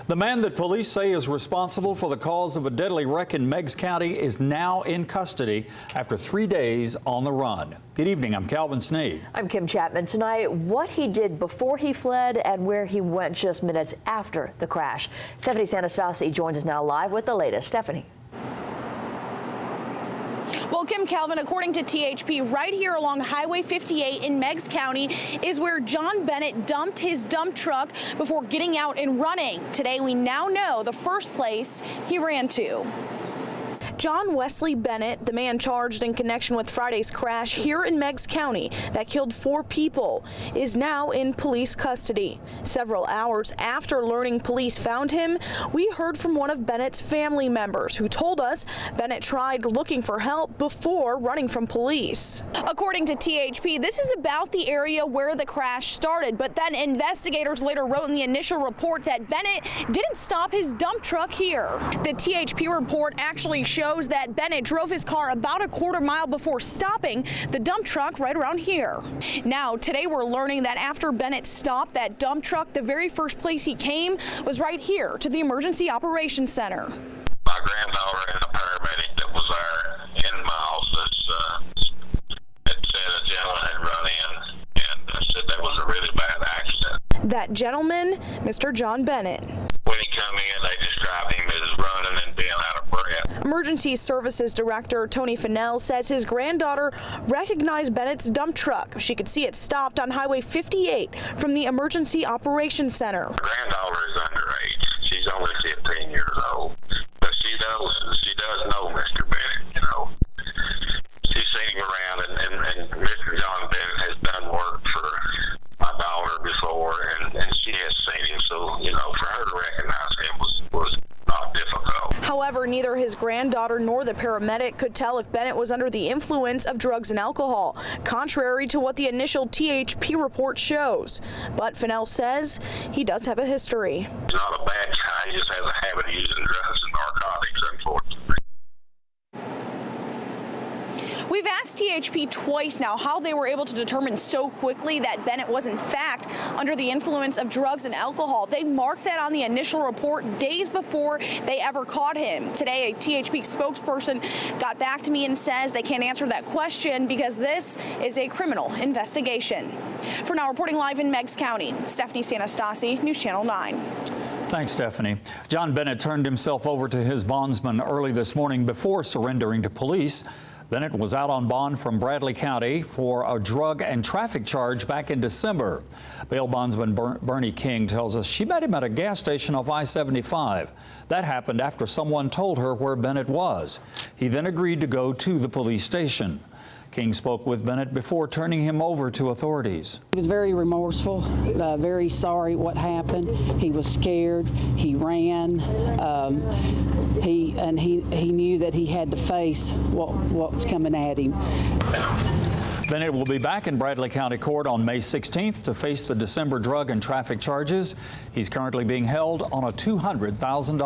The man that police say is responsible for the cause of a deadly wreck in Meigs County is now in custody after 3 days on the run. Good evening, I'm Calvin Sneed. I'm Kim Chapman. Tonight, what he did before he fled and where he went just minutes after the crash. Stephanie Sanastasi joins us now live with the latest. Stephanie. Well, Kim, Calvin, according to THP, right here along Highway 58 in Meigs County is where John Bennett dumped his dump truck before getting out and running. Today, we now know the first place he ran to. John Wesley Bennett, the man charged in connection with Friday's crash here in Meigs County that killed 4 people, is now in police custody. Several hours after learning police found him, we heard from one of Bennett's family members who told us Bennett tried looking for help before running from police. According to THP, this is about the area where the crash started, but then investigators later wrote in the initial report that Bennett didn't stop his dump truck here. The THP report actually shows that Bennett drove his car about a quarter mile before stopping the dump truck right around here. Now, today we're learning that after Bennett stopped that dump truck, the very first place he came was right here to the Emergency Operations Center. My granddaughter and a paramedic that was there in my office had said a gentleman had run in and said that was a really bad accident. That gentleman, Mr. John Bennett. When he come in, they described him as running and being out of breath. Emergency Services Director Tony Fennell says his granddaughter recognized Bennett's dump truck. She could see it stopped on Highway 58 from the Emergency Operations Center. My granddaughter is underage. She's only 15 years old. But she does know Mr. Bennett, you know. She's seen him around, and Mr. John Bennett has done work for my daughter before, and she has seen him. So, you know, for her to recognize him was not difficult. However, neither his granddaughter nor the paramedic could tell if Bennett was under the influence of drugs and alcohol, contrary to what the initial THP report shows. But Fennell says he does have a history. He's not a bad guy. He just has a habit of using drugs and narcotics, unfortunately. We've asked THP twice now how they were able to determine so quickly that Bennett was in fact under the influence of drugs and alcohol. They marked that on the initial report days before they ever caught him. Today, a THP spokesperson got back to me and says they can't answer that question because this is a criminal investigation. For now, reporting live in Meigs County, Stephanie Sanastasi, News Channel 9. Thanks, Stephanie. John Bennett turned himself over to his bondsman early this morning before surrendering to police. Bennett was out on bond from Bradley County for a drug and traffic charge back in December. Bail bondsman Bernie King tells us she met him at a gas station off I-75. That happened after someone told her where Bennett was. He then agreed to go to the police station. King spoke with Bennett before turning him over to authorities. He was very remorseful, very sorry what happened. He was scared. He ran. He knew that he had to face what was coming at him. Bennett will be back in Bradley County Court on May 16th to face the December drug and traffic charges. He's currently being held on a $200,000